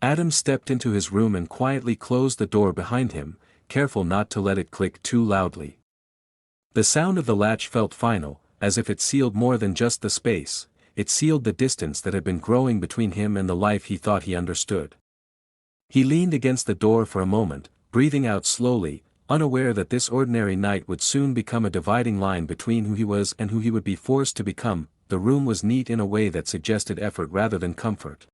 Adam stepped into his room and quietly closed the door behind him, careful not to let it click too loudly. The sound of the latch felt final, as if it sealed more than just the space, it sealed the distance that had been growing between him and the life he thought he understood. He leaned against the door for a moment, breathing out slowly, unaware that this ordinary night would soon become a dividing line between who he was and who he would be forced to become. The room was neat in a way that suggested effort rather than comfort.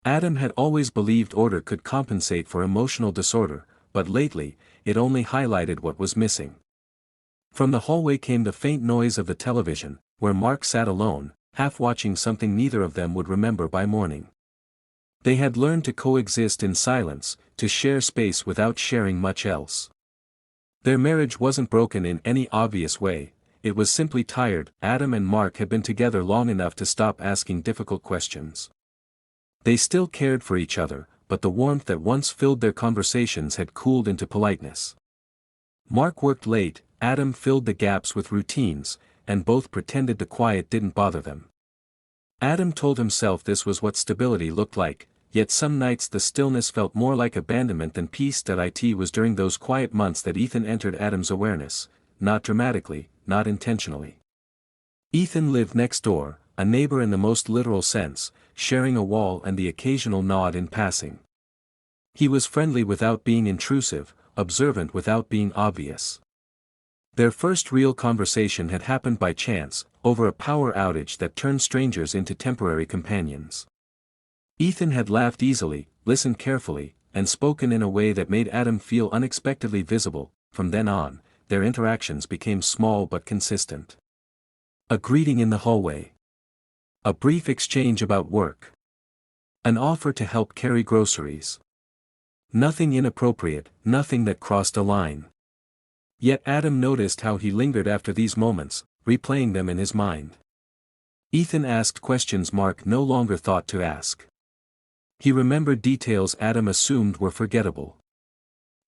Adam had always believed order could compensate for emotional disorder, but lately, it only highlighted what was missing. From the hallway came the faint noise of the television, where Mark sat alone, half watching something neither of them would remember by morning. They had learned to coexist in silence, to share space without sharing much else. Their marriage wasn't broken in any obvious way, it was simply tired. Adam and Mark had been together long enough to stop asking difficult questions. They still cared for each other, but the warmth that once filled their conversations had cooled into politeness. Mark worked late, Adam filled the gaps with routines, and both pretended the quiet didn't bother them. Adam told himself this was what stability looked like, yet some nights the stillness felt more like abandonment than peace. It was during those quiet months that Ethan entered Adam's awareness, not dramatically, not intentionally. Ethan lived next door, a neighbor in the most literal sense, sharing a wall and the occasional nod in passing. He was friendly without being intrusive, observant without being obvious. Their first real conversation had happened by chance, over a power outage that turned strangers into temporary companions. Ethan had laughed easily, listened carefully, and spoken in a way that made Adam feel unexpectedly visible. From then on, their interactions became small but consistent. A greeting in the hallway. A brief exchange about work. An offer to help carry groceries. Nothing inappropriate, nothing that crossed a line. Yet Adam noticed how he lingered after these moments, replaying them in his mind. Ethan asked questions Mark no longer thought to ask. He remembered details Adam assumed were forgettable.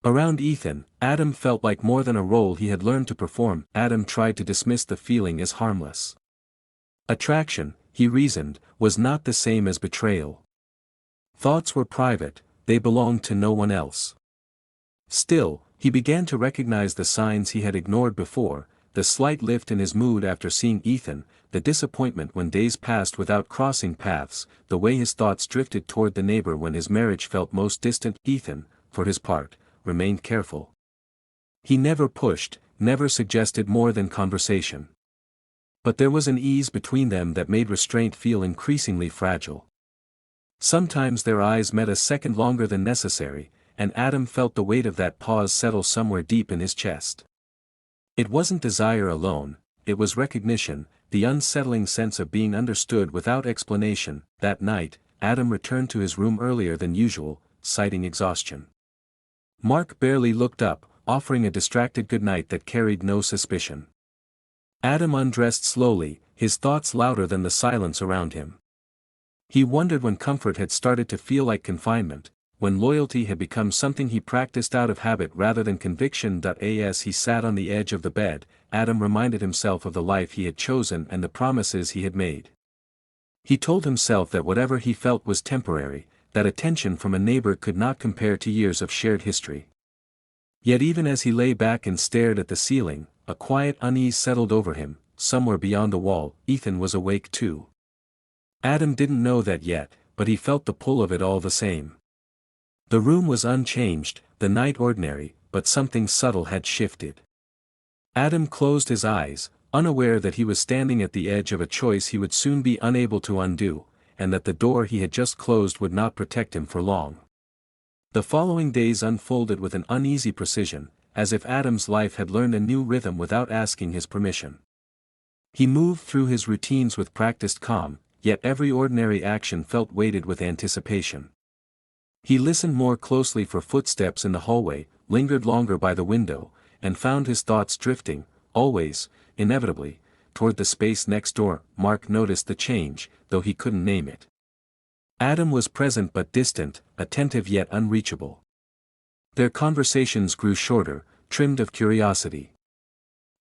Around Ethan, Adam felt like more than a role he had learned to perform. Adam tried to dismiss the feeling as harmless. Attraction, he reasoned, was not the same as betrayal. Thoughts were private, they belonged to no one else. Still, he began to recognize the signs he had ignored before, the slight lift in his mood after seeing Ethan, the disappointment when days passed without crossing paths, the way his thoughts drifted toward the neighbor when his marriage felt most distant. Ethan, for his part, remained careful. He never pushed, never suggested more than conversation. But there was an ease between them that made restraint feel increasingly fragile. Sometimes their eyes met a second longer than necessary, and Adam felt the weight of that pause settle somewhere deep in his chest. It wasn't desire alone, it was recognition, the unsettling sense of being understood without explanation. That night, Adam returned to his room earlier than usual, citing exhaustion. Mark barely looked up, offering a distracted goodnight that carried no suspicion. Adam undressed slowly, his thoughts louder than the silence around him. He wondered when comfort had started to feel like confinement, when loyalty had become something he practiced out of habit rather than conviction. As he sat on the edge of the bed, Adam reminded himself of the life he had chosen and the promises he had made. He told himself that whatever he felt was temporary, that attention from a neighbor could not compare to years of shared history. Yet even as he lay back and stared at the ceiling, a quiet unease settled over him. Somewhere beyond the wall, Ethan was awake too. Adam didn't know that yet, but he felt the pull of it all the same. The room was unchanged, the night ordinary, but something subtle had shifted. Adam closed his eyes, unaware that he was standing at the edge of a choice he would soon be unable to undo, and that the door he had just closed would not protect him for long. The following days unfolded with an uneasy precision, as if Adam's life had learned a new rhythm without asking his permission. He moved through his routines with practiced calm, yet every ordinary action felt weighted with anticipation. He listened more closely for footsteps in the hallway, lingered longer by the window, and found his thoughts drifting, always, inevitably, toward the space next door. Mark noticed the change, though he couldn't name it. Adam was present but distant, attentive yet unreachable. Their conversations grew shorter, trimmed of curiosity.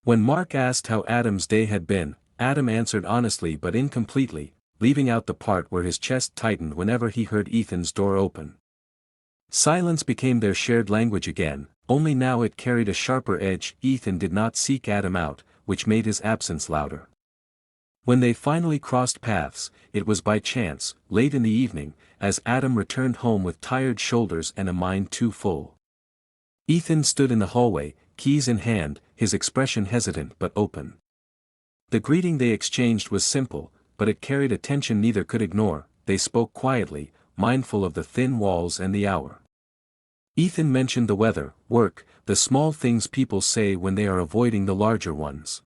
When Mark asked how Adam's day had been, Adam answered honestly but incompletely, leaving out the part where his chest tightened whenever he heard Ethan's door open. Silence became their shared language again, only now it carried a sharper edge. Ethan did not seek Adam out, which made his absence louder. When they finally crossed paths, it was by chance, late in the evening, as Adam returned home with tired shoulders and a mind too full. Ethan stood in the hallway, keys in hand, his expression hesitant but open. The greeting they exchanged was simple, but it carried a tension neither could ignore. They spoke quietly, mindful of the thin walls and the hour. Ethan mentioned the weather, work, the small things people say when they are avoiding the larger ones.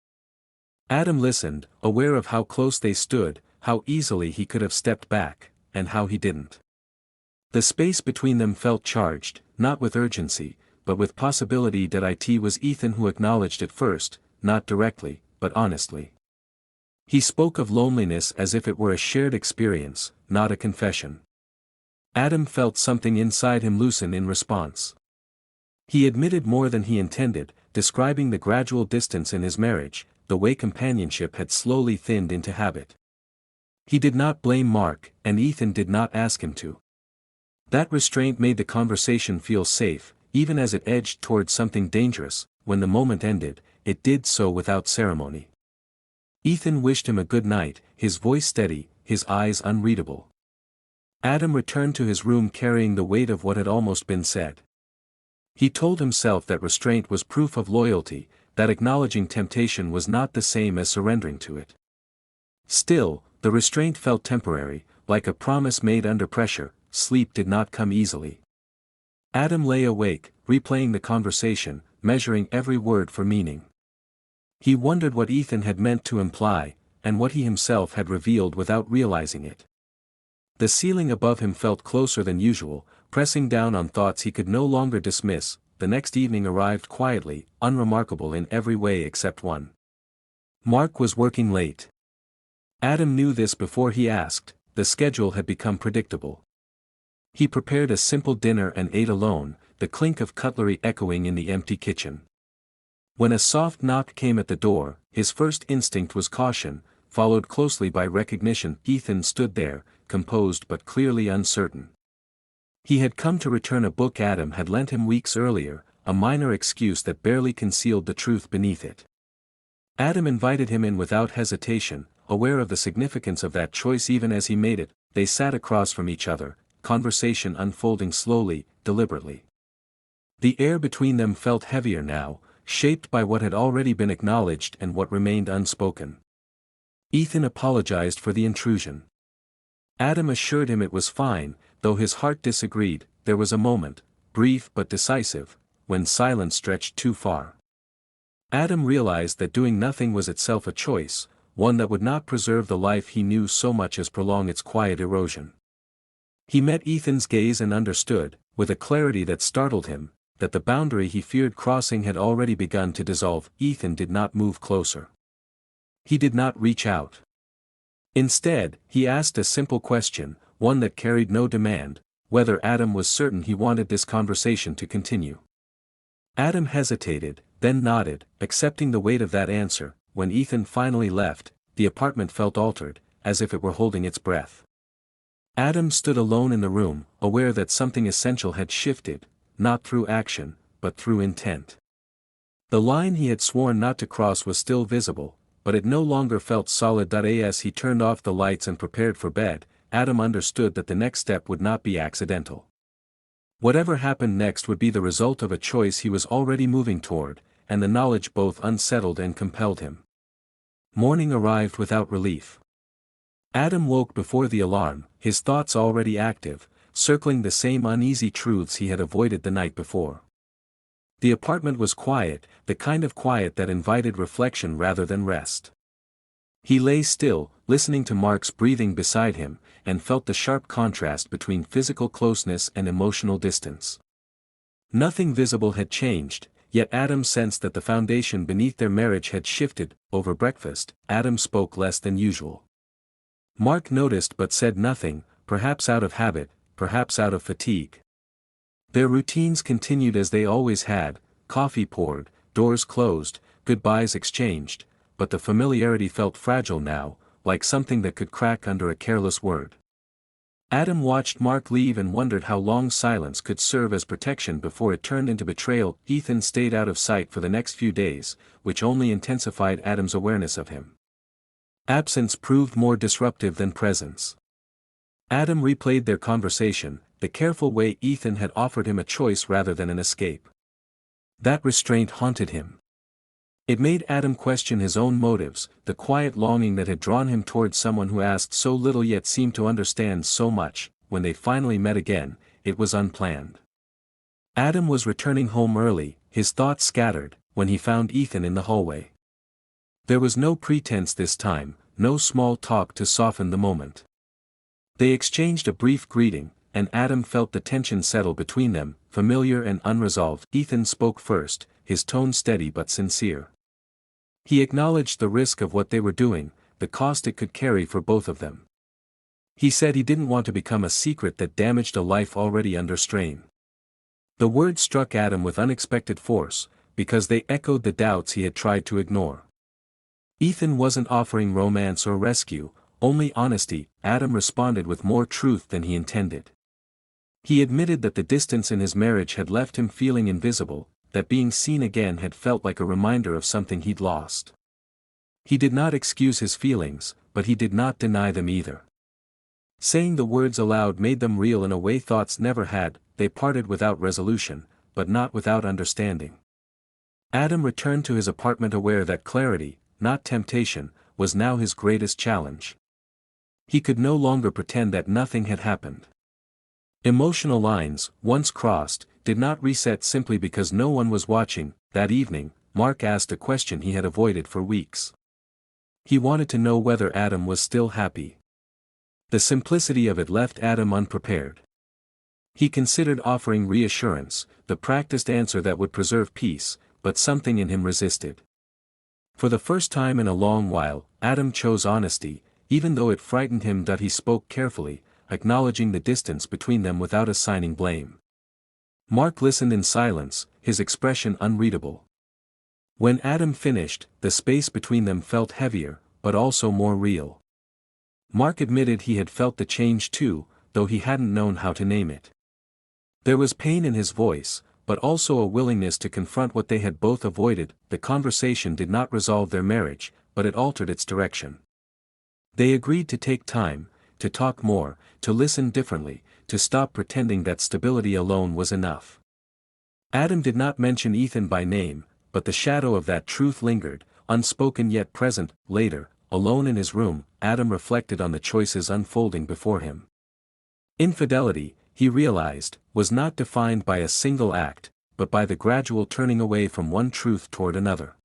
Adam listened, aware of how close they stood, how easily he could have stepped back, and how he didn't. The space between them felt charged, not with urgency, but with possibility. It was Ethan who acknowledged it first, not directly, but honestly. He spoke of loneliness as if it were a shared experience, not a confession. Adam felt something inside him loosen in response. He admitted more than he intended, describing the gradual distance in his marriage, the way companionship had slowly thinned into habit. He did not blame Mark, and Ethan did not ask him to. That restraint made the conversation feel safe, even as it edged towards something dangerous. When the moment ended, it did so without ceremony. Ethan wished him a good night, his voice steady, his eyes unreadable. Adam returned to his room carrying the weight of what had almost been said. He told himself that restraint was proof of loyalty, that acknowledging temptation was not the same as surrendering to it. Still, the restraint felt temporary, like a promise made under pressure. Sleep did not come easily. Adam lay awake, replaying the conversation, measuring every word for meaning. He wondered what Ethan had meant to imply, and what he himself had revealed without realizing it. The ceiling above him felt closer than usual, pressing down on thoughts he could no longer dismiss. The next evening arrived quietly, unremarkable in every way except one. Mark was working late. Adam knew this before he asked. The schedule had become predictable. He prepared a simple dinner and ate alone, the clink of cutlery echoing in the empty kitchen. When a soft knock came at the door, his first instinct was caution, followed closely by recognition. Ethan stood there, composed but clearly uncertain. He had come to return a book Adam had lent him weeks earlier, a minor excuse that barely concealed the truth beneath it. Adam invited him in without hesitation, aware of the significance of that choice even as he made it. They sat across from each other, conversation unfolding slowly, deliberately. The air between them felt heavier now, shaped by what had already been acknowledged and what remained unspoken. Ethan apologized for the intrusion. Adam assured him it was fine, though his heart disagreed. There was a moment, brief but decisive, when silence stretched too far. Adam realized that doing nothing was itself a choice, one that would not preserve the life he knew so much as prolong its quiet erosion. He met Ethan's gaze and understood, with a clarity that startled him, that the boundary he feared crossing had already begun to dissolve. Ethan did not move closer. He did not reach out. Instead, he asked a simple question, one that carried no demand, whether Adam was certain he wanted this conversation to continue. Adam hesitated, then nodded, accepting the weight of that answer. When Ethan finally left, the apartment felt altered, as if it were holding its breath. Adam stood alone in the room, aware that something essential had shifted, not through action, but through intent. The line he had sworn not to cross was still visible, but it no longer felt solid. As he turned off the lights and prepared for bed, Adam understood that the next step would not be accidental. Whatever happened next would be the result of a choice he was already moving toward, and the knowledge both unsettled and compelled him. Morning arrived without relief. Adam woke before the alarm, his thoughts already active, circling the same uneasy truths he had avoided the night before. The apartment was quiet, the kind of quiet that invited reflection rather than rest. He lay still, listening to Mark's breathing beside him, and felt the sharp contrast between physical closeness and emotional distance. Nothing visible had changed, yet Adam sensed that the foundation beneath their marriage had shifted. Over breakfast, Adam spoke less than usual. Mark noticed but said nothing, perhaps out of habit, perhaps out of fatigue. Their routines continued as they always had, coffee poured, doors closed, goodbyes exchanged, but the familiarity felt fragile now. like something that could crack under a careless word. Adam watched Mark leave and wondered how long silence could serve as protection before it turned into betrayal. Ethan stayed out of sight for the next few days, which only intensified Adam's awareness of him. Absence proved more disruptive than presence. Adam replayed their conversation, the careful way Ethan had offered him a choice rather than an escape. That restraint haunted him. It made Adam question his own motives, the quiet longing that had drawn him towards someone who asked so little yet seemed to understand so much. When they finally met again, it was unplanned. Adam was returning home early, his thoughts scattered, when he found Ethan in the hallway. There was no pretense this time, no small talk to soften the moment. They exchanged a brief greeting, and Adam felt the tension settle between them, familiar and unresolved. Ethan spoke first, his tone steady but sincere. He acknowledged the risk of what they were doing, the cost it could carry for both of them. He said he didn't want to become a secret that damaged a life already under strain. The words struck Adam with unexpected force, because they echoed the doubts he had tried to ignore. Ethan wasn't offering romance or rescue, only honesty. Adam responded with more truth than he intended. He admitted that the distance in his marriage had left him feeling invisible, that being seen again had felt like a reminder of something he'd lost. He did not excuse his feelings, but he did not deny them either. Saying the words aloud made them real in a way thoughts never had. They parted without resolution, but not without understanding. Adam returned to his apartment aware that clarity, not temptation, was now his greatest challenge. He could no longer pretend that nothing had happened. Emotional lines, once crossed, did not reset simply because no one was watching. That evening, Mark asked a question he had avoided for weeks. He wanted to know whether Adam was still happy. The simplicity of it left Adam unprepared. He considered offering reassurance, the practiced answer that would preserve peace, but something in him resisted. For the first time in a long while, Adam chose honesty, even though it frightened him. He spoke carefully, acknowledging the distance between them without assigning blame. Mark listened in silence, his expression unreadable. When Adam finished, the space between them felt heavier, but also more real. Mark admitted he had felt the change too, though he hadn't known how to name it. There was pain in his voice, but also a willingness to confront what they had both avoided. The conversation did not resolve their marriage, but it altered its direction. They agreed to take time, to talk more, to listen differently, to stop pretending that stability alone was enough. Adam did not mention Ethan by name, but the shadow of that truth lingered, unspoken yet present. Later, alone in his room, Adam reflected on the choices unfolding before him. Infidelity, he realized, was not defined by a single act, but by the gradual turning away from one truth toward another.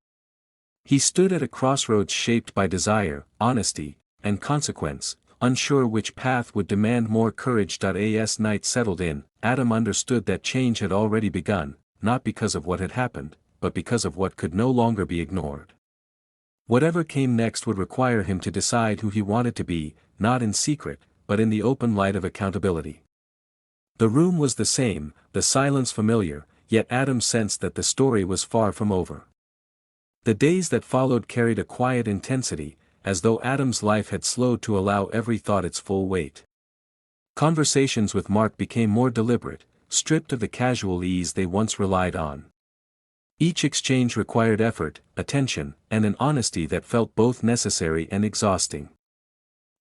He stood at a crossroads shaped by desire, honesty, and consequence, unsure which path would demand more courage. As night settled in, Adam understood that change had already begun, not because of what had happened, but because of what could no longer be ignored. Whatever came next would require him to decide who he wanted to be, not in secret, but in the open light of accountability. The room was the same, the silence familiar, yet Adam sensed that the story was far from over. The days that followed carried a quiet intensity, as though Adam's life had slowed to allow every thought its full weight. Conversations with Mark became more deliberate, stripped of the casual ease they once relied on. Each exchange required effort, attention, and an honesty that felt both necessary and exhausting.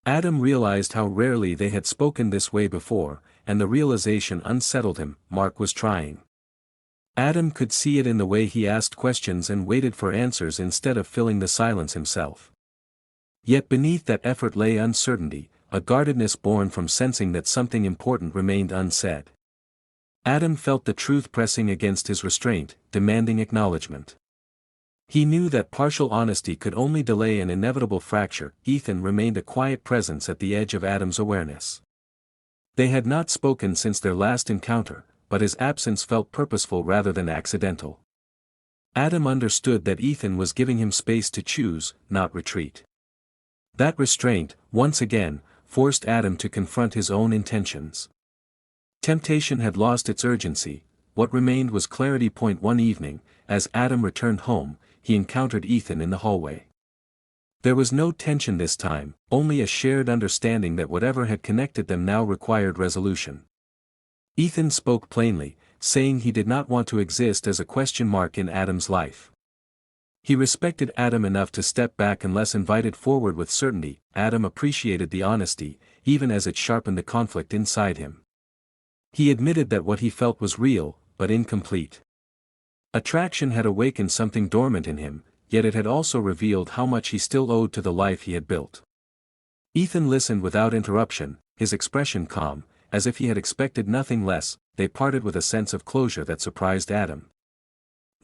Adam realized how rarely they had spoken this way before, and the realization unsettled him. Mark was trying. Adam could see it in the way he asked questions and waited for answers instead of filling the silence himself. Yet beneath that effort lay uncertainty, a guardedness born from sensing that something important remained unsaid. Adam felt the truth pressing against his restraint, demanding acknowledgement. He knew that partial honesty could only delay an inevitable fracture. Ethan remained a quiet presence at the edge of Adam's awareness. They had not spoken since their last encounter, but his absence felt purposeful rather than accidental. Adam understood that Ethan was giving him space to choose, not retreat. That restraint, once again, forced Adam to confront his own intentions. Temptation had lost its urgency, what remained was clarity. One evening, as Adam returned home, he encountered Ethan in the hallway. There was no tension this time, only a shared understanding that whatever had connected them now required resolution. Ethan spoke plainly, saying he did not want to exist as a question mark in Adam's life. He respected Adam enough to step back unless invited forward with certainty. Adam appreciated the honesty, even as it sharpened the conflict inside him. He admitted that what he felt was real, but incomplete. Attraction had awakened something dormant in him, yet it had also revealed how much he still owed to the life he had built. Ethan listened without interruption, his expression calm, as if he had expected nothing less. They parted with a sense of closure that surprised Adam.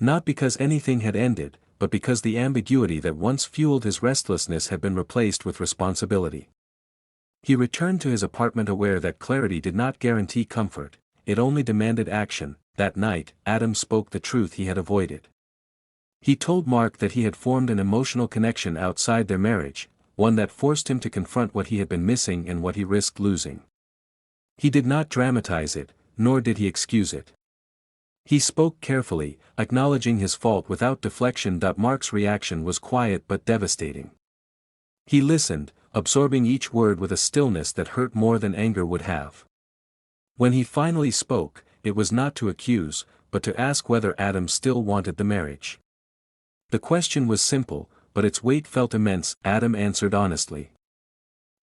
Not because anything had ended, but because the ambiguity that once fueled his restlessness had been replaced with responsibility. He returned to his apartment aware that clarity did not guarantee comfort, it only demanded action. That night, Adam spoke the truth he had avoided. He told Mark that he had formed an emotional connection outside their marriage, one that forced him to confront what he had been missing and what he risked losing. He did not dramatize it, nor did he excuse it. He spoke carefully, acknowledging his fault without deflection. Mark's reaction was quiet but devastating. He listened, absorbing each word with a stillness that hurt more than anger would have. When he finally spoke, it was not to accuse, but to ask whether Adam still wanted the marriage. The question was simple, but its weight felt immense. Adam answered honestly.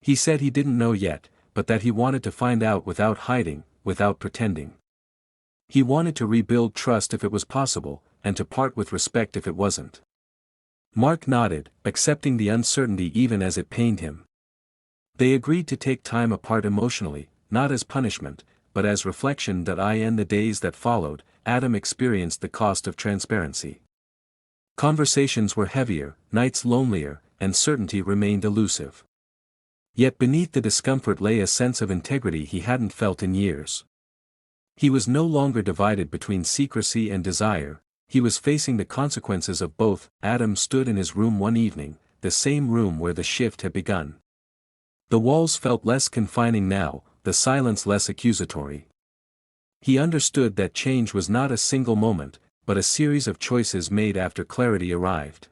He said he didn't know yet, but that he wanted to find out without hiding, without pretending. He wanted to rebuild trust if it was possible, and to part with respect if it wasn't. Mark nodded, accepting the uncertainty even as it pained him. They agreed to take time apart emotionally, not as punishment, but as reflection. In the days that followed, Adam experienced the cost of transparency. Conversations were heavier, nights lonelier, and certainty remained elusive. Yet beneath the discomfort lay a sense of integrity he hadn't felt in years. He was no longer divided between secrecy and desire, he was facing the consequences of both. Adam stood in his room one evening, the same room where the shift had begun. The walls felt less confining now, the silence less accusatory. He understood that change was not a single moment, but a series of choices made after clarity arrived.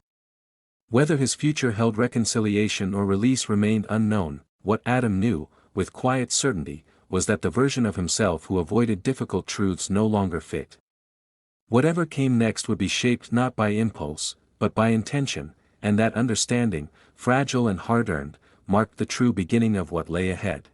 Whether his future held reconciliation or release remained unknown. What Adam knew, with quiet certainty, was that the version of himself who avoided difficult truths no longer fit. Whatever came next would be shaped not by impulse, but by intention, and that understanding, fragile and hard-earned, marked the true beginning of what lay ahead.